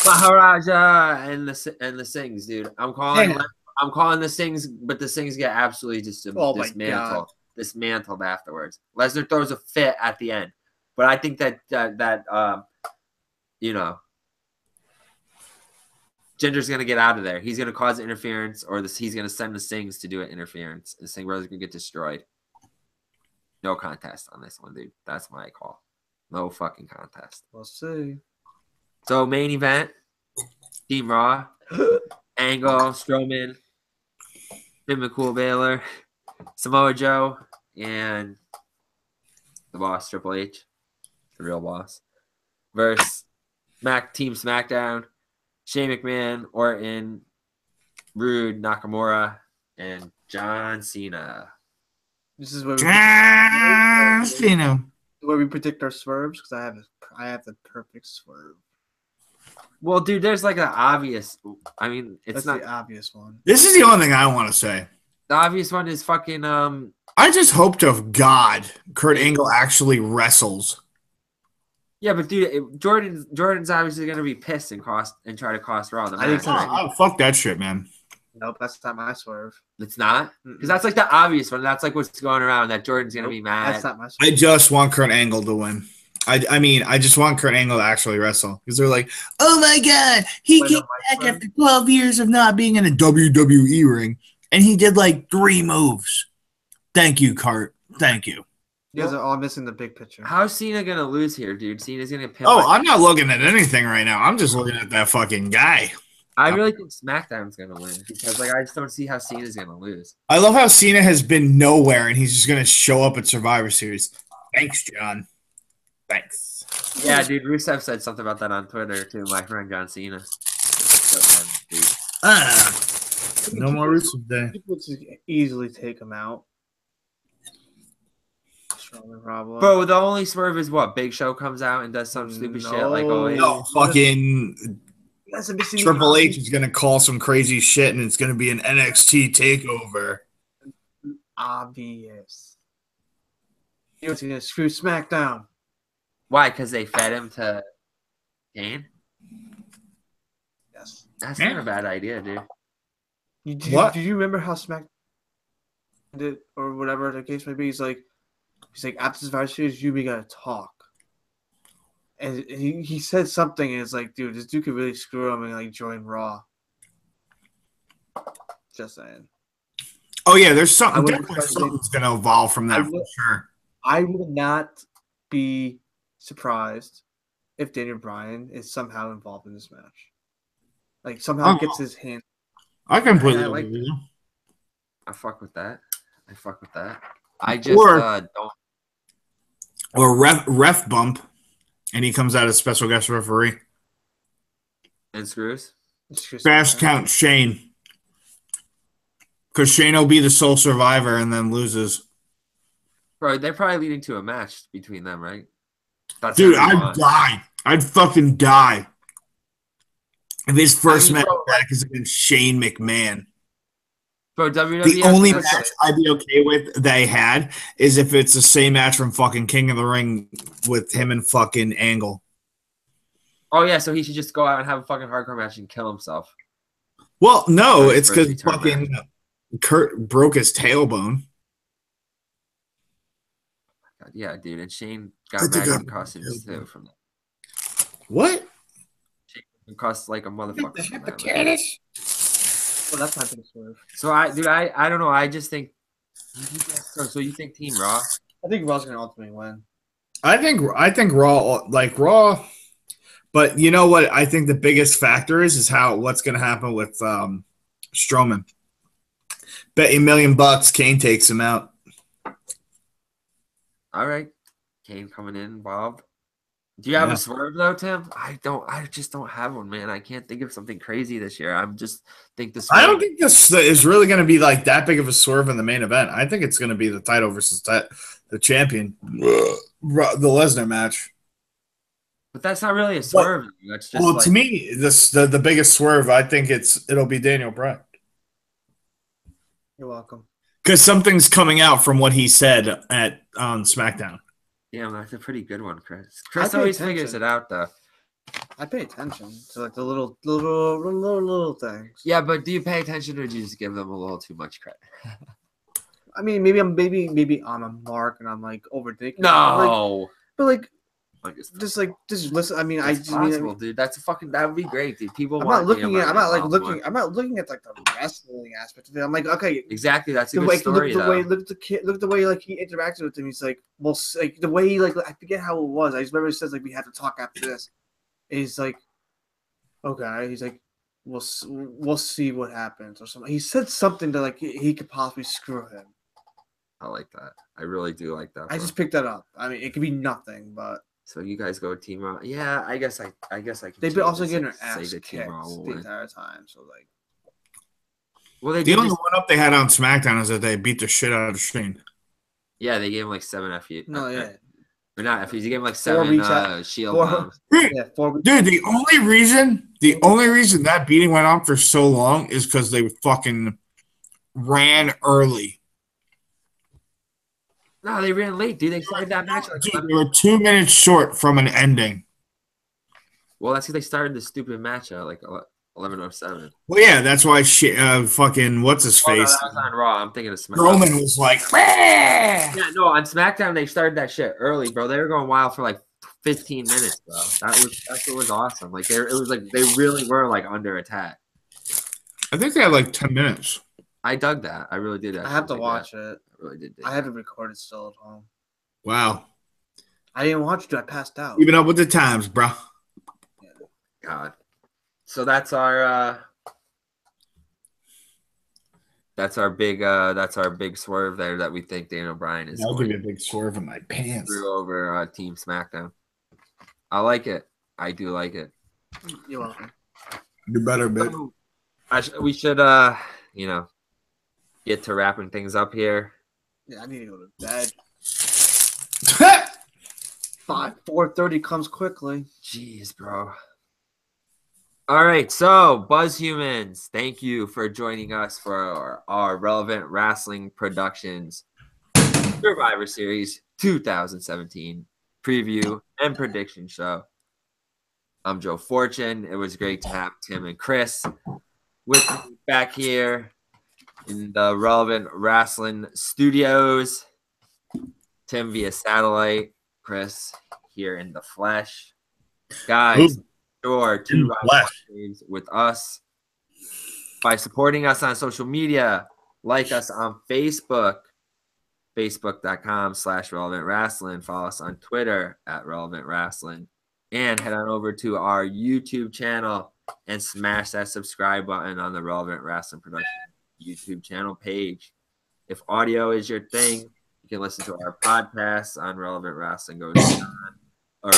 Maharaja and the Sings, dude. I'm calling. Yeah. I'm calling the Sings, but the Sings get absolutely just Oh my God. dismantled afterwards. Lesnar throws a fit at the end, but I think that you know, Ginger's gonna get out of there. He's gonna cause interference, or he's gonna send the Sings to do an interference. The Sing brothers gonna get destroyed. No contest on this one, dude. That's my call. No fucking contest. We'll see. So main event, Team Raw, Angle, Strowman, Finn McCool Baylor, Samoa Joe, and the boss Triple H, the real boss, versus Team SmackDown, Shane McMahon, Orton, Rude, Nakamura, and John Cena. This is where we predict our swerves, because I have the perfect swerve. Well, dude, there's like an obvious. I mean, it's That's not the obvious one. This is the only thing I want to say. the obvious one. Is fucking I just hope to God Kurt Angle actually wrestles. Yeah, but dude, Jordan's obviously gonna be pissed and try to cost Raw the I think match. so. Right? Oh, fuck that shit, man. Nope, that's not my swerve. It's not, because that's like the obvious one. That's like what's going around, that Jordan's gonna be mad. That's not my swerve. I just want Kurt Angle to win. I mean, I just want Kurt Angle to actually wrestle, because they're like, oh my God, he came back after 12 years of not being in a WWE ring, and he did like 3 moves. Thank you, Kurt. Thank you. You guys are all missing the big picture. How's Cena gonna lose here, dude? Cena's gonna pin. Oh, I'm not looking at anything right now. I'm just looking at that fucking guy. I really think SmackDown's gonna win, because like I just don't see how Cena's gonna lose. I love how Cena has been nowhere, and he's just going to show up at Survivor Series. Thanks, John. Thanks. Yeah, dude, Rusev said something about that on Twitter too. My friend John Cena. No more Rusev Day. People just easily take him out. Bro, the only swerve is what? Big Show comes out and does some stupid shit like always. No, fucking Triple H is going to call some crazy shit, and it's going to be an NXT takeover. Obvious. He was going to screw SmackDown. Why? Because they fed him to Kane? Yes. That's not a bad idea, dude. What? Do you remember how SmackDown did, or whatever the case may be? He's like, after this Survivor Series, we gotta talk. And he said something, and it's like, dude, this dude could really screw him and like join Raw. Just saying. Oh yeah, there's something. Definitely something's going to evolve from that for sure. I would not be surprised if Daniel Bryan is somehow involved in this match. Like somehow gets his hand. I completely like agree with you. I fuck with that. I just don't. Or ref bump, and he comes out as special guest referee. And screws? Fast count Shane. Because Shane will be the sole survivor and then loses. Bro, they're probably leading to a match between them, right? Dude, I'd die. I'd fucking die. If his first match back is against Shane McMahon. Bro, WWE, the only match I'd be okay with they had is if it's the same match from fucking King of the Ring with him and fucking Angle. Oh, yeah, so he should just go out and have a fucking hardcore match and kill himself. Well, no, it's because fucking Kurt broke his tailbone. God, yeah, dude, and Shane got mad and costumes too from that. What? Shane cost like a motherfucker. Well, that's not big swerve. So I don't know. I just think. So you think Team Raw? I think Raw's gonna ultimately win. I think Raw, but you know what? I think the biggest factor is what's gonna happen with Strowman. Bet you $1 million Kane takes him out. All right, Kane coming in involved. Do you have a swerve though, Tim? I just don't have one, man. I can't think of something crazy this year. I don't think this is really going to be like that big of a swerve in the main event. I think it's going to be the title versus the champion, the Lesnar match. But that's not really a swerve. That's just to me, the biggest swerve. I think it'll be Daniel Bryan. You're welcome. Because something's coming out from what he said on SmackDown. Yeah, that's a pretty good one, Chris. Chris always figures it out, though. I pay attention to like the little things. Yeah, but do you pay attention or do you just give them a little too much credit? I mean, maybe I'm a mark and I'm like overthinking. No. But like I'm just listen. I mean, it's possible, dude. That's a fucking. That would be great, dude. People. I'm want not looking Daniel at. I'm Bryan not like involved looking. more. I'm not looking at like the wrestling aspect of it. I'm like, okay, Exactly. That's a the good way story, the though. way look at the kid, look at the way like he interacted with him. He's like, well, like the way he like I forget how it was. I just remember he says like we have to talk after this. He's like, okay. He's like, we'll see what happens or something. He said something that like he could possibly screw him. I like that. I really do like that. I just picked that up. I mean, it could be nothing, but so you guys go Team Raw. Yeah, I guess I can. they've been also getting their say ass that Team kicked Raw will the win. entire time. So like, Well, they The did only just, one up they had on SmackDown is that they beat the shit out of Shane. yeah, they gave him like 7 FU. no, yeah, Or not FUs. They gave him like 4 7 shield bombs. yeah, 4 Dude, the only reason that beating went on for so long is because they fucking ran early. No, they ran late, dude. They started that match like Dude, 11. they were 2 minutes short from an ending. Well, that's because they started the stupid match at like 11:07. Well, yeah, that's why fucking what's his Oh, no, face? that was on Raw. I'm thinking of SmackDown. Roman was like, "Meh." Yeah, no, on SmackDown they started that shit early, bro. They were going wild for like 15 minutes, bro. That's what was awesome. Like it was like they really were like under attack. I think they had like 10 minutes. I dug that. I really did. I have to watch it. I really did. I have it recorded still at home. Wow. I didn't watch it. I passed out. Keeping up with the times, bro. God. So that's our big swerve there that we think Daniel Bryan is I'll give going you a big swerve in my pants. through over Team SmackDown. I like it. I do like it. You're welcome. You better, bitch. We should get to wrapping things up here. Yeah, I need to go to bed. 4:30 comes quickly. Jeez, bro. All right, so buzzhumans, thank you for joining us for our Relevant Rasslin Productions Survivor Series 2017 preview and prediction show. I'm Joe Fortune. It was great to have Tim and Chris with me back here in the Relevant Rasslin Studios. Tim via satellite, Chris here in the flesh. Guys, sure to with us by supporting us on social media. Like us on Facebook, facebook.com/Relevant Rasslin. Follow us on Twitter @Relevant Rasslin. And head on over to our YouTube channel and smash that subscribe button on the Relevant Rasslin Productions YouTube channel page. If audio is your thing, you can listen to our podcast on Relevant Rasslin Goes Beyond, or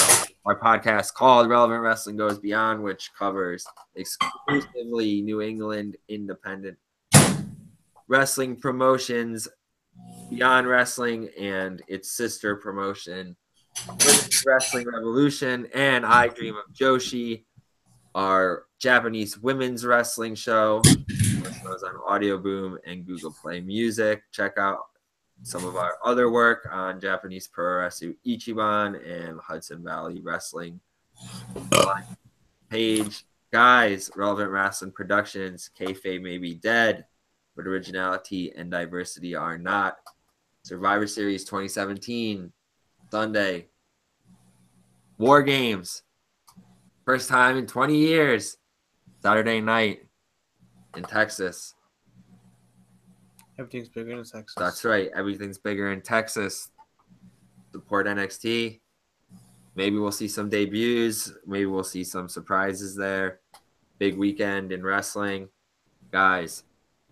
our podcast called Relevant Rasslin Goes Beyond, which covers exclusively New England independent wrestling promotions, Beyond Wrestling and its sister promotion, Women's Wrestling Revolution, and I Dream of Joshi, our Japanese women's wrestling show. Shows on audioboom and Google Play Music. Check out some of our other work on Japanese Pro Wrestling Ichiban and Hudson Valley Wrestling page. Guys, Relevant Rasslin Productions, kayfabe may be dead, but originality and diversity are not. Survivor Series 2017, Sunday. War Games. First time in 20 years. Saturday night in Texas. Everything's bigger in Texas. That's right. Everything's bigger in Texas. Support NXT. Maybe we'll see some debuts. Maybe we'll see some surprises there. Big weekend in wrestling. Guys,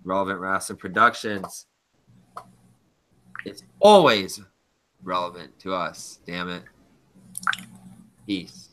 Relevant Rasslin Productions. It's always relevant to us. Damn it. Peace.